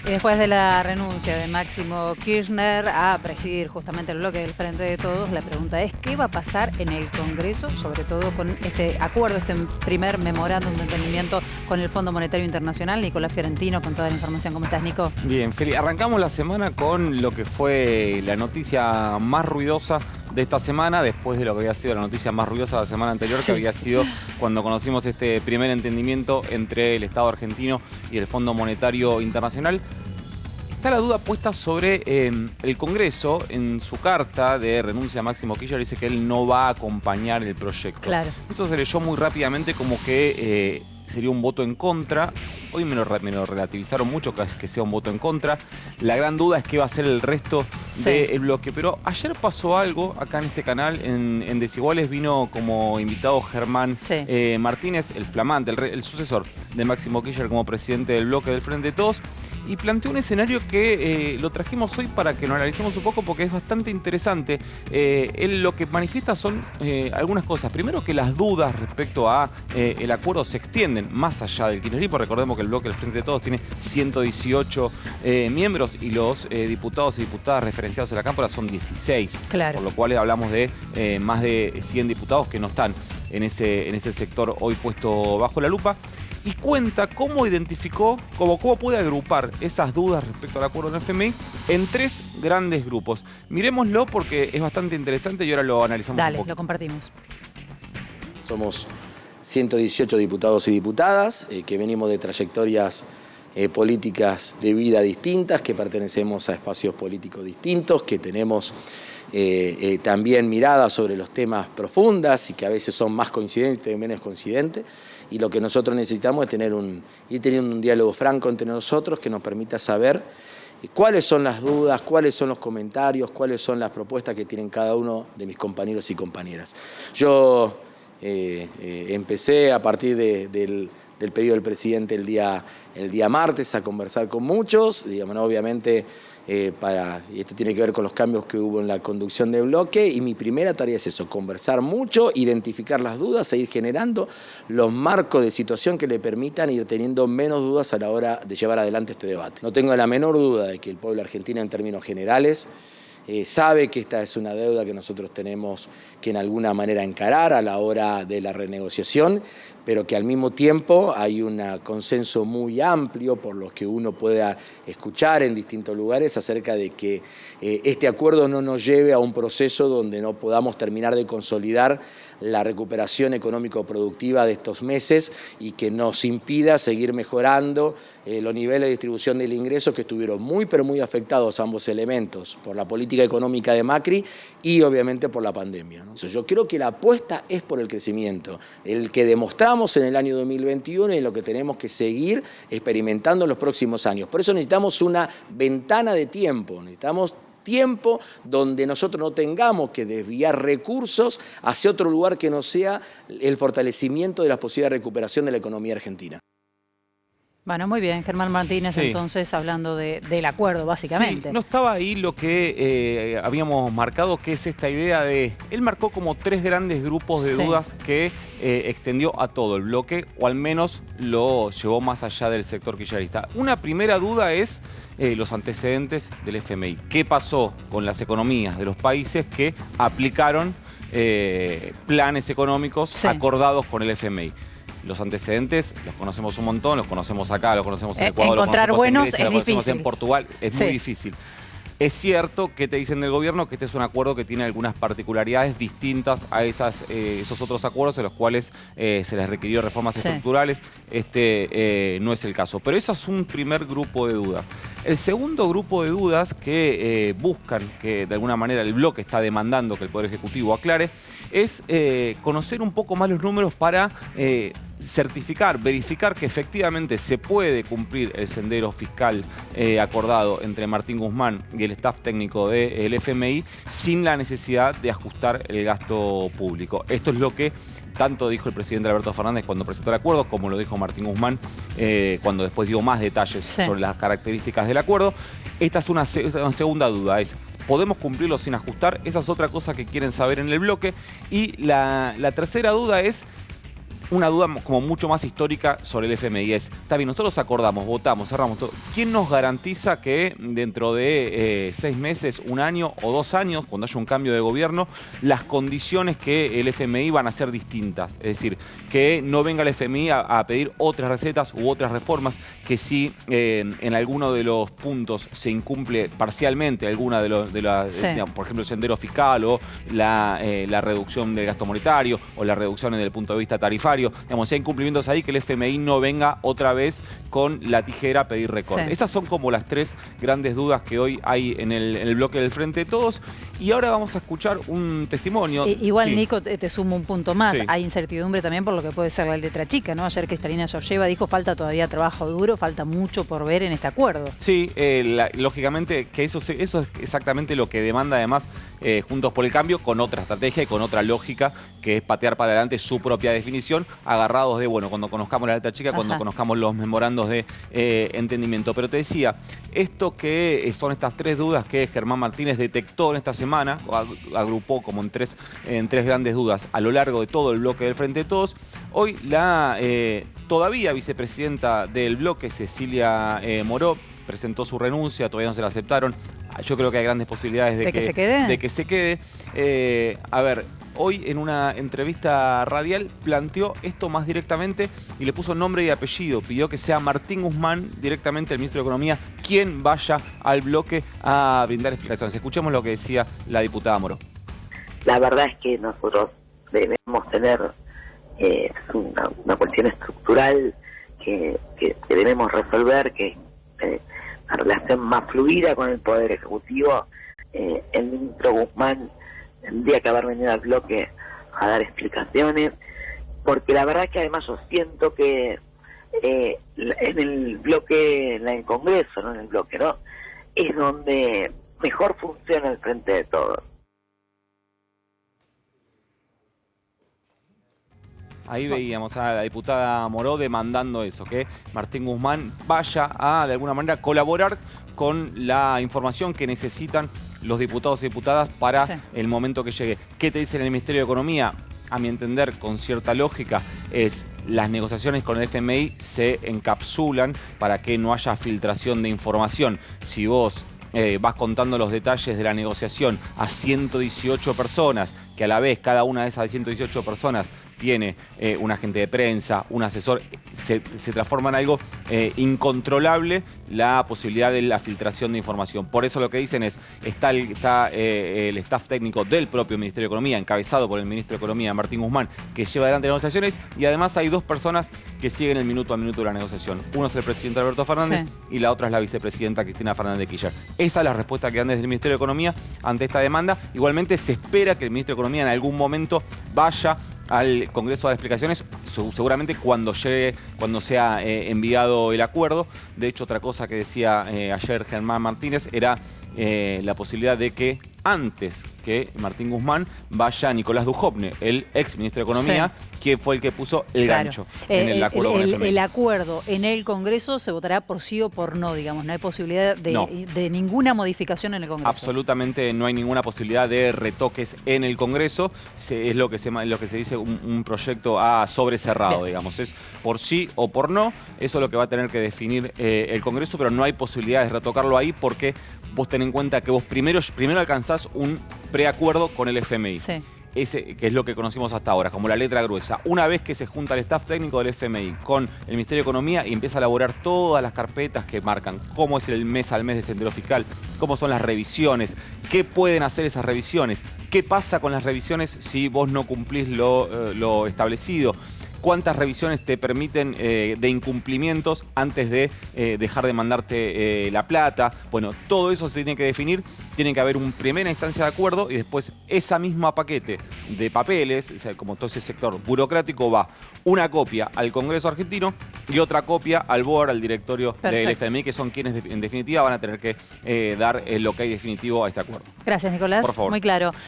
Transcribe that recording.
Y después de la renuncia de Máximo Kirchner a presidir justamente el bloque del Frente de Todos, la pregunta es ¿qué va a pasar en el Congreso, sobre todo con este acuerdo, este primer memorándum de entendimiento con el Fondo Monetario Internacional? Nicolás Fiorentino con toda la información. ¿Cómo estás, Nico? Bien, Feli, arrancamos la semana con lo que fue la noticia más ruidosa de esta semana, después de lo que había sido la noticia más ruidosa de la semana anterior, Sí. que había sido cuando conocimos este primer entendimiento entre el Estado argentino y el Fondo Monetario Internacional. Está la duda puesta sobre el Congreso. En su carta de renuncia a Máximo Kirchner dice que él no va a acompañar el proyecto. Claro. Eso se leyó muy rápidamente como que sería un voto en contra. Hoy me lo relativizaron mucho, que sea un voto en contra. La gran duda es qué va a ser el resto del bloque. Pero ayer pasó algo acá en este canal, en Desiguales vino como invitado Germán Martínez, el flamante, el sucesor de Máximo Kirchner como presidente del bloque del Frente de Todos, y planteó un escenario que lo trajimos hoy para que lo analicemos un poco porque es bastante interesante. Él lo que manifiesta son algunas cosas. Primero, que las dudas respecto a el acuerdo se extienden más allá del kirchnerismo. Recordemos que el bloque del Frente de Todos tiene 118 miembros y los diputados y diputadas referenciados en la Cámara son 16. Claro. Por lo cual hablamos de más de 100 diputados que no están en ese sector hoy puesto bajo la lupa. Y cuenta cómo identificó, cómo puede agrupar esas dudas respecto al acuerdo del FMI en tres grandes grupos. Miremoslo porque es bastante interesante y ahora lo analizamos un poco. Dale, lo compartimos. Somos 118 diputados y diputadas que venimos de trayectorias políticas de vida distintas, que pertenecemos a espacios políticos distintos, que tenemos también miradas sobre los temas profundas y que a veces son más coincidentes y menos coincidentes. Y lo que nosotros necesitamos es ir teniendo un diálogo franco entre nosotros que nos permita saber cuáles son las dudas, cuáles son los comentarios, cuáles son las propuestas que tienen cada uno de mis compañeros y compañeras. Yo empecé a partir del pedido del presidente el día martes a conversar con muchos, digamos, ¿no? Obviamente, y esto tiene que ver con los cambios que hubo en la conducción del bloque, y mi primera tarea es eso, conversar mucho, identificar las dudas e ir generando los marcos de situación que le permitan ir teniendo menos dudas a la hora de llevar adelante este debate. No tengo la menor duda de que el pueblo argentino en términos generales sabe que esta es una deuda que nosotros tenemos que en alguna manera encarar a la hora de la renegociación, pero que al mismo tiempo hay un consenso muy amplio por lo que uno pueda escuchar en distintos lugares acerca de que este acuerdo no nos lleve a un proceso donde no podamos terminar de consolidar la recuperación económico-productiva de estos meses y que nos impida seguir mejorando los niveles de distribución del ingreso que estuvieron muy pero muy afectados ambos elementos por la política económica de Macri y obviamente por la pandemia, ¿no? Yo creo que la apuesta es por el crecimiento, el que demostramos en el año 2021 y lo que tenemos que seguir experimentando en los próximos años. Por eso necesitamos una ventana de tiempo, necesitamos tiempo donde nosotros no tengamos que desviar recursos hacia otro lugar que no sea el fortalecimiento de las posibilidades de recuperación de la economía argentina. Bueno, muy bien, Germán Martínez, entonces hablando del acuerdo, básicamente. Sí, no estaba ahí lo que habíamos marcado, que es esta idea de... Él marcó como tres grandes grupos de dudas que extendió a todo el bloque, o al menos lo llevó más allá del sector kirchnerista. Una primera duda es los antecedentes del FMI. ¿Qué pasó con las economías de los países que aplicaron planes económicos acordados con el FMI? Los antecedentes los conocemos un montón, los conocemos acá, los conocemos en Ecuador, encontrar los conocemos buenos en Grecia, es los conocemos difícil. en Portugal, es muy difícil. Es cierto que te dicen del gobierno que este es un acuerdo que tiene algunas particularidades distintas a esos otros acuerdos en los cuales se les requirió reformas estructurales. Este no es el caso. Pero ese es un primer grupo de dudas. El segundo grupo de dudas que buscan, que de alguna manera el bloque está demandando que el Poder Ejecutivo aclare, es conocer un poco más los números para certificar, verificar que efectivamente se puede cumplir el sendero fiscal acordado entre Martín Guzmán y el staff técnico del FMI sin la necesidad de ajustar el gasto público. Esto es lo que tanto dijo el presidente Alberto Fernández cuando presentó el acuerdo, como lo dijo Martín Guzmán cuando después dio más detalles sobre las características del acuerdo. Esta es una segunda duda, es ¿podemos cumplirlo sin ajustar? Esa es otra cosa que quieren saber en el bloque. Y la tercera duda es una duda como mucho más histórica sobre el FMI. Está bien, nosotros acordamos, votamos, cerramos todo. ¿Quién nos garantiza que dentro de 6 meses, 1 año o 2 años, cuando haya un cambio de gobierno, las condiciones que el FMI van a ser distintas? Es decir, que no venga el FMI a pedir otras recetas u otras reformas, que si en alguno de los puntos se incumple parcialmente alguna digamos, por ejemplo, el sendero fiscal o la reducción del gasto monetario o la reducción desde el punto de vista tarifario, digamos, si hay incumplimientos ahí, que el FMI no venga otra vez con la tijera a pedir recorte. Sí. Esas son como las 3 grandes dudas que hoy hay en el bloque del Frente de Todos. Y ahora vamos a escuchar un testimonio. Igual, sí. Nico, te sumo un punto más. Sí. Hay incertidumbre también por lo que puede ser la letra chica, ¿no? Ayer Cristalina Georgieva dijo, falta todavía trabajo duro, falta mucho por ver en este acuerdo. Sí, lógicamente que eso es exactamente lo que demanda además Juntos por el Cambio, con otra estrategia y con otra lógica, que es patear para adelante su propia definición, agarrados de, bueno, cuando conozcamos la letra chica, cuando conozcamos los memorandos de entendimiento. Pero te decía, esto que son estas 3 dudas que Germán Martínez detectó en esta semana, agrupó como en tres grandes dudas a lo largo de todo el bloque del Frente de Todos. Hoy la todavía vicepresidenta del bloque, Cecilia Moró, presentó su renuncia, todavía no se la aceptaron. Yo creo que hay grandes posibilidades de que se quede. A ver, hoy en una entrevista radial planteó esto más directamente y le puso nombre y apellido. Pidió que sea Martín Guzmán, directamente el ministro de Economía, quien vaya al bloque a brindar explicaciones. Escuchemos lo que decía la diputada Moró. La verdad es que nosotros debemos tener una cuestión estructural que debemos resolver, que la relación más fluida con el Poder Ejecutivo. El ministro Guzmán tendría que haber venido al bloque a dar explicaciones, porque la verdad es que además yo siento que en el bloque, en el Congreso, no en el bloque, ¿no?, es donde mejor funciona el Frente de Todos. Ahí veíamos a la diputada Moró demandando eso, que Martín Guzmán vaya a, de alguna manera, colaborar con la información que necesitan los diputados y diputadas para el momento que llegue. ¿Qué te dice el Ministerio de Economía? A mi entender, con cierta lógica, es las negociaciones con el FMI se encapsulan para que no haya filtración de información. Si vos vas contando los detalles de la negociación a 118 personas, que a la vez cada una de esas 118 personas tiene un agente de prensa, un asesor, se transforma en algo incontrolable la posibilidad de la filtración de información. Por eso lo que dicen es, está el staff técnico del propio Ministerio de Economía, encabezado por el ministro de Economía, Martín Guzmán, que lleva adelante las negociaciones, y además hay 2 personas que siguen el minuto a minuto de la negociación. Uno es el presidente Alberto Fernández y la otra es la vicepresidenta Cristina Fernández de Kirchner. Esa es la respuesta que dan desde el Ministerio de Economía ante esta demanda. Igualmente se espera que el ministro de Economía en algún momento vaya al Congreso a dar explicaciones, seguramente cuando sea enviado el acuerdo. De hecho, otra cosa que decía ayer Germán Martínez era la posibilidad de que antes que Martín Guzmán vaya Nicolás Dujovne, el ex ministro de Economía, que fue el que puso el gancho en el acuerdo con el FMI. El acuerdo en el Congreso se votará por sí o por no, digamos. No hay posibilidad de ninguna modificación en el Congreso. Absolutamente no hay ninguna posibilidad de retoques en el Congreso. Es lo que se dice un proyecto a sobrecerrado, digamos. Es por sí o por no. Eso es lo que va a tener que definir el Congreso, pero no hay posibilidad de retocarlo ahí, porque vos ten en cuenta que vos primero alcanzás un preacuerdo con el FMI. Sí. Ese, que es lo que conocimos hasta ahora, como la letra gruesa. Una vez que se junta el staff técnico del FMI con el Ministerio de Economía y empieza a elaborar todas las carpetas que marcan cómo es el mes al mes del sendero fiscal, cómo son las revisiones, qué pueden hacer esas revisiones, qué pasa con las revisiones si vos no cumplís lo establecido, cuántas revisiones te permiten de incumplimientos antes de dejar de mandarte la plata. Bueno, todo eso se tiene que definir. Tiene que haber una primera instancia de acuerdo y después esa misma paquete de papeles, o sea, como todo ese sector burocrático, va una copia al Congreso argentino y otra copia al BOR, al directorio del FMI, que son quienes en definitiva van a tener que dar el ok definitivo a este acuerdo. Gracias, Nicolás. Por favor. Muy claro.